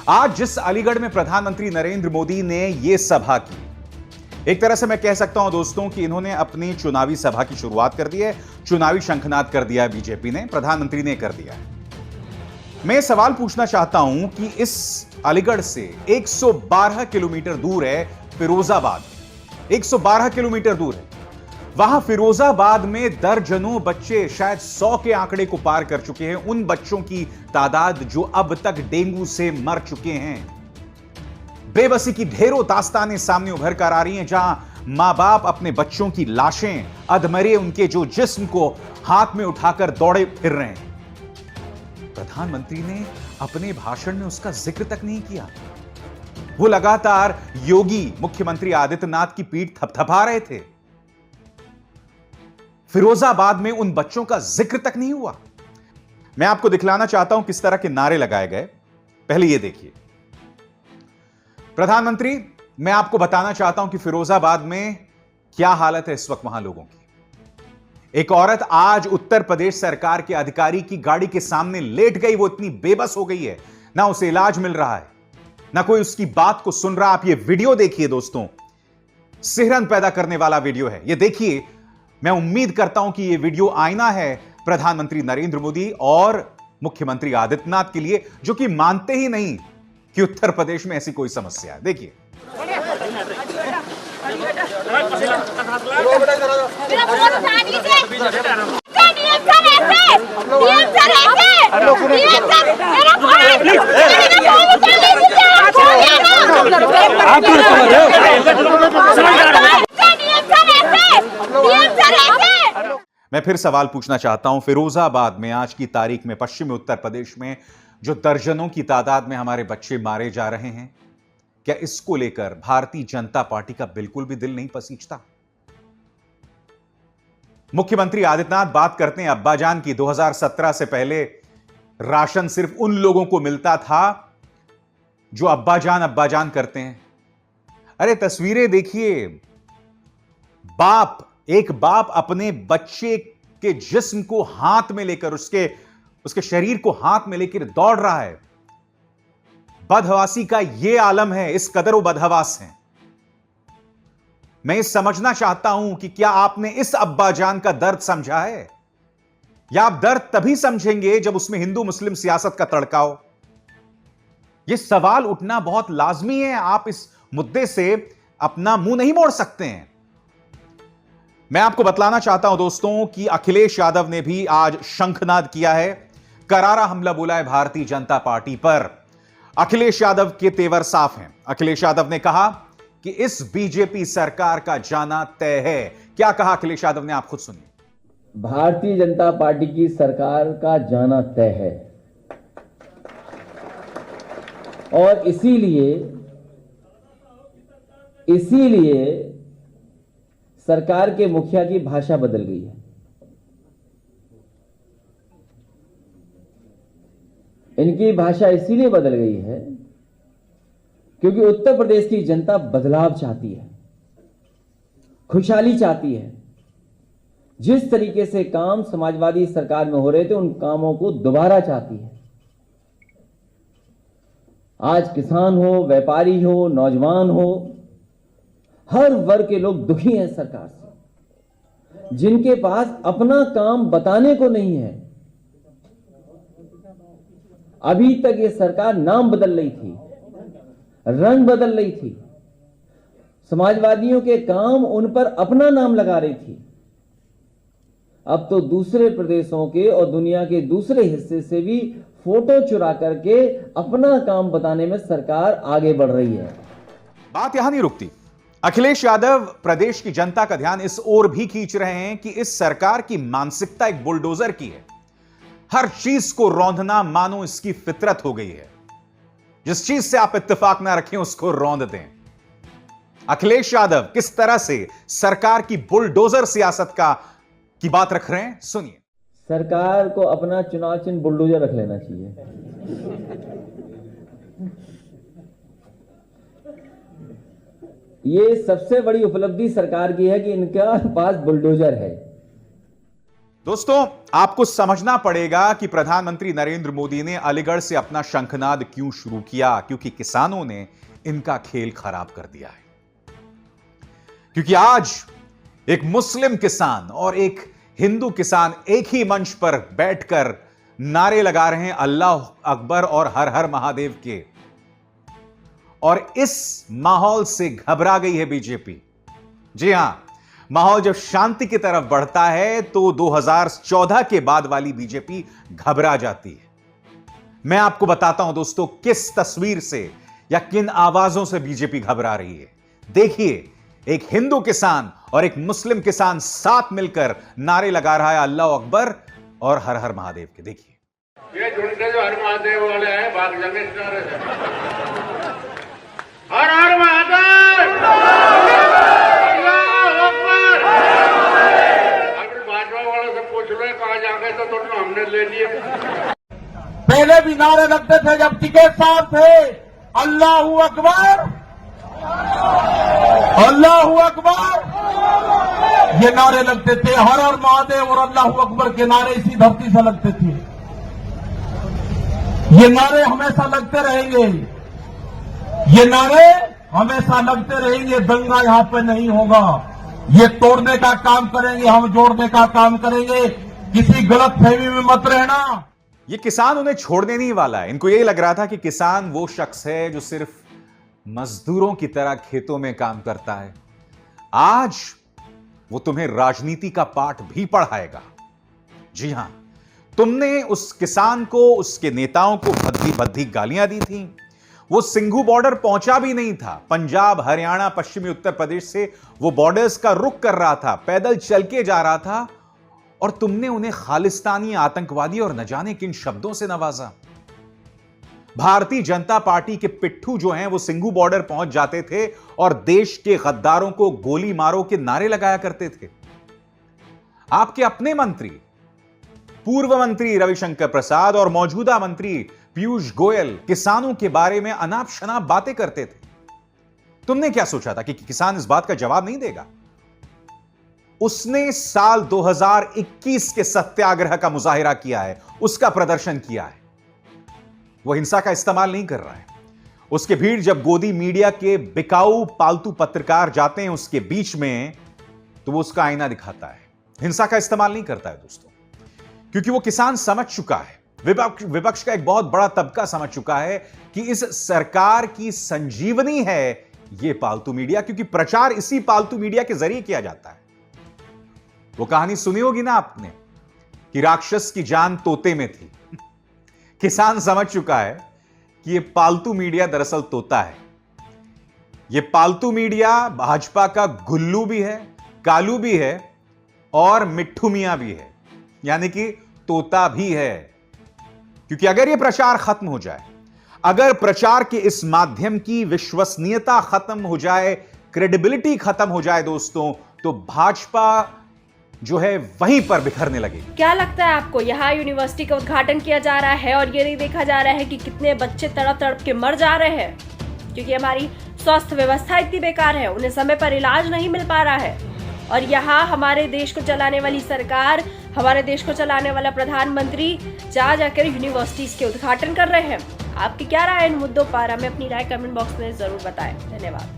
आज जिस अलीगढ़ में प्रधानमंत्री नरेंद्र मोदी ने यह सभा की, एक तरह से मैं कह सकता हूं दोस्तों कि इन्होंने अपनी चुनावी सभा की शुरुआत कर दी है। चुनावी शंखनाद कर दिया है बीजेपी ने, प्रधानमंत्री ने कर दिया है। मैं सवाल पूछना चाहता हूं कि इस अलीगढ़ से 112 किलोमीटर दूर है फिरोजाबाद। 112 किलोमीटर दूर है। वहां फिरोजाबाद में दर्जनों बच्चे, शायद 100 के आंकड़े को पार कर चुके हैं, उन बच्चों की तादाद जो अब तक डेंगू से मर चुके हैं। बेबसी की ढेरों दास्तानें सामने उभर कर आ रही हैं, जहां मां बाप अपने बच्चों की लाशें, अधमरे उनके जो जिस्म को हाथ में उठाकर दौड़े फिर रहे हैं। प्रधानमंत्री ने अपने भाषण में उसका जिक्र तक नहीं किया। वो लगातार योगी मुख्यमंत्री आदित्यनाथ की पीठ थपथपा रहे थे। फिरोजाबाद में उन बच्चों का जिक्र तक नहीं हुआ। मैं आपको दिखलाना चाहता हूं किस तरह के नारे लगाए गए। पहले यह देखिए। प्रधानमंत्री, मैं आपको बताना चाहता हूं कि फिरोजाबाद में क्या हालत है इस वक्त वहां लोगों की। एक औरत आज उत्तर प्रदेश सरकार के अधिकारी की गाड़ी के सामने लेट गई। वो इतनी बेबस हो गई है, ना उसे इलाज मिल रहा है, ना कोई उसकी बात को सुन रहा। आप ये वीडियो देखिए दोस्तों, सिहरन पैदा करने वाला वीडियो है। ये देखिए। मैं उम्मीद करता हूं कि यह वीडियो आईना है प्रधानमंत्री नरेंद्र मोदी और मुख्यमंत्री आदित्यनाथ के लिए, जो कि मानते ही नहीं कि उत्तर प्रदेश में ऐसी कोई समस्या है। देखिए। मैं फिर सवाल पूछना चाहता हूं, फिरोजाबाद में आज की तारीख में, पश्चिमी उत्तर प्रदेश में जो दर्जनों की तादाद में हमारे बच्चे मारे जा रहे हैं, क्या इसको लेकर भारतीय जनता पार्टी का बिल्कुल भी दिल नहीं पसीजता? मुख्यमंत्री आदित्यनाथ बात करते हैं अब्बाजान की। 2017 से पहले राशन सिर्फ उन लोगों को मिलता था जो अब्बाजान अब्बाजान करते हैं। अरे तस्वीरें देखिए। एक बाप अपने बच्चे के जिस्म को हाथ में लेकर, उसके शरीर को हाथ में लेकर दौड़ रहा है। बदहवासी का यह आलम है, इस कदर वो बदहवास हैं। मैं ये समझना चाहता हूं कि क्या आपने इस अब्बाजान का दर्द समझा है, या आप दर्द तभी समझेंगे जब उसमें हिंदू मुस्लिम सियासत का तड़का हो। यह सवाल उठना बहुत लाजमी है। आप इस मुद्दे से अपना मुंह नहीं मोड़ सकते हैं। मैं आपको बतलाना चाहता हूं दोस्तों कि अखिलेश यादव ने भी आज शंखनाद किया है, करारा हमला बोला है भारतीय जनता पार्टी पर। अखिलेश यादव के तेवर साफ हैं। अखिलेश यादव ने कहा कि इस बीजेपी सरकार का जाना तय है। क्या कहा अखिलेश यादव ने, आप खुद सुनिए। भारतीय जनता पार्टी की सरकार का जाना तय है और इसीलिए सरकार के मुखिया की भाषा बदल गई है। इनकी भाषा इसीलिए बदल गई है क्योंकि उत्तर प्रदेश की जनता बदलाव चाहती है, खुशहाली चाहती है। जिस तरीके से काम समाजवादी सरकार में हो रहे थे, उन कामों को दोबारा चाहती है। आज किसान हो, व्यापारी हो, नौजवान हो, हर वर्ग के लोग दुखी हैं सरकार से। जिनके पास अपना काम बताने को नहीं है। अभी तक ये सरकार नाम बदल रही थी, रंग बदल रही थी, समाजवादियों के काम उन पर अपना नाम लगा रही थी। अब तो दूसरे प्रदेशों के और दुनिया के दूसरे हिस्से से भी फोटो चुरा करके अपना काम बताने में सरकार आगे बढ़ रही है। बात यहां नहीं रुकती। अखिलेश यादव प्रदेश की जनता का ध्यान इस ओर भी खींच रहे हैं कि इस सरकार की मानसिकता एक बुलडोजर की है। हर चीज को रौंदना मानो इसकी फितरत हो गई है। जिस चीज से आप इत्तेफाक ना रखें उसको रौंद दें। अखिलेश यादव किस तरह से सरकार की बुलडोजर सियासत की बात रख रहे हैं, सुनिए। सरकार को अपना चुनाव चिन्ह बुलडोजर रख लेना चाहिए। ये सबसे बड़ी उपलब्धि सरकार की है कि इनका पास बुलडोजर है। दोस्तों, आपको समझना पड़ेगा कि प्रधानमंत्री नरेंद्र मोदी ने अलीगढ़ से अपना शंखनाद क्यों शुरू किया, क्योंकि किसानों ने इनका खेल खराब कर दिया है। क्योंकि आज एक मुस्लिम किसान और एक हिंदू किसान एक ही मंच पर बैठकर नारे लगा रहे हैं अल्लाह अकबर और हर हर महादेव के, और इस माहौल से घबरा गई है बीजेपी। जी हां, माहौल जब शांति की तरफ बढ़ता है तो 2014 के बाद वाली बीजेपी घबरा जाती है। मैं आपको बताता हूं दोस्तों, किस तस्वीर से या किन आवाजों से बीजेपी घबरा रही है। देखिए, एक हिंदू किसान और एक मुस्लिम किसान साथ मिलकर नारे लगा रहा है अल्लाह अकबर और हर हर महादेव के। देखिए, ये झुंडे जो हर महादेव वाले हैं भाग जाने से हर हर महादेव अल्लाह अकबर। अगर भाजपा वालों से पूछ लो कहां जाके तो तुमने हमने ले लिए। पहले भी नारे लगते थे जब टिकैत साहब थे, अल्लाहू अकबर अल्लाहू अकबर, ये नारे लगते थे। हर हर महादेव और अल्लाहू अकबर के नारे इसी धरती से लगते थे। ये नारे हमेशा लगते रहेंगे, ये नारे हमेशा लगते रहेंगे। दंगा यहां पे नहीं होगा। ये तोड़ने का काम करेंगे, हम जोड़ने का काम करेंगे। किसी गलत फहमी में मत रहना। ये किसान उन्हें छोड़ने नहीं वाला है। इनको यही लग रहा था कि किसान वो शख्स है जो सिर्फ मजदूरों की तरह खेतों में काम करता है। आज वो तुम्हें राजनीति का पाठ भी पढ़ाएगा। जी हां, तुमने उस किसान को, उसके नेताओं को भद्दी भद्दी गालियां दी थी। वो सिंघू बॉर्डर पहुंचा भी नहीं था। पंजाब, हरियाणा, पश्चिमी उत्तर प्रदेश से वो बॉर्डर्स का रुख कर रहा था, पैदल चल के जा रहा था, और तुमने उन्हें खालिस्तानी, आतंकवादी और न जाने किन शब्दों से नवाजा। भारतीय जनता पार्टी के पिट्ठू जो हैं वो सिंघू बॉर्डर पहुंच जाते थे और देश के गद्दारों को गोली मारो के नारे लगाया करते थे। आपके अपने मंत्री, पूर्व मंत्री रविशंकर प्रसाद और मौजूदा मंत्री पीयूष गोयल किसानों के बारे में अनाप शनाप बातें करते थे। तुमने क्या सोचा था कि किसान इस बात का जवाब नहीं देगा? उसने साल 2021 के सत्याग्रह का मुजाहिरा किया है, उसका प्रदर्शन किया है। वो हिंसा का इस्तेमाल नहीं कर रहा है। उसके भीड़ जब गोदी मीडिया के बिकाऊ पालतू पत्रकार जाते हैं उसके बीच में, तो वो उसका आईना दिखाता है। हिंसा का इस्तेमाल नहीं करता है दोस्तों, क्योंकि वो किसान समझ चुका है, विपक्ष का एक बहुत बड़ा तबका समझ चुका है कि इस सरकार की संजीवनी है ये पालतू मीडिया, क्योंकि प्रचार इसी पालतू मीडिया के जरिए किया जाता है। वो कहानी सुनी होगी ना आपने कि राक्षस की जान तोते में थी। किसान समझ चुका है कि ये पालतू मीडिया दरअसल तोता है। ये पालतू मीडिया भाजपा का गुल्लू भी है, कालू भी है और मिट्ठू मियां भी है, यानी कि तोता भी है। क्योंकि अगर ये प्रचार खत्म हो जाए, अगर प्रचार के इस माध्यम की विश्वसनीयता खत्म हो जाए, क्रेडिबिलिटी खत्म हो जाए दोस्तों, तो भाजपा जो है वहीं पर बिखरने लगेगी। क्या लगता है आपको? यहाँ यूनिवर्सिटी का उद्घाटन किया जा रहा है और ये नहीं देखा जा रहा है कि कितने बच्चे तड़प तड़प के मर जा रहे हैं, क्योंकि हमारी स्वास्थ्य व्यवस्था इतनी बेकार है, उन्हें समय पर इलाज नहीं मिल पा रहा है। और यहाँ हमारे देश को चलाने वाली सरकार, हमारे देश को चलाने वाला प्रधानमंत्री जा जाकर यूनिवर्सिटीज के उद्घाटन कर रहे हैं। आपकी क्या राय इन मुद्दों पर? हमें अपनी राय कमेंट बॉक्स में जरूर बताएं। धन्यवाद।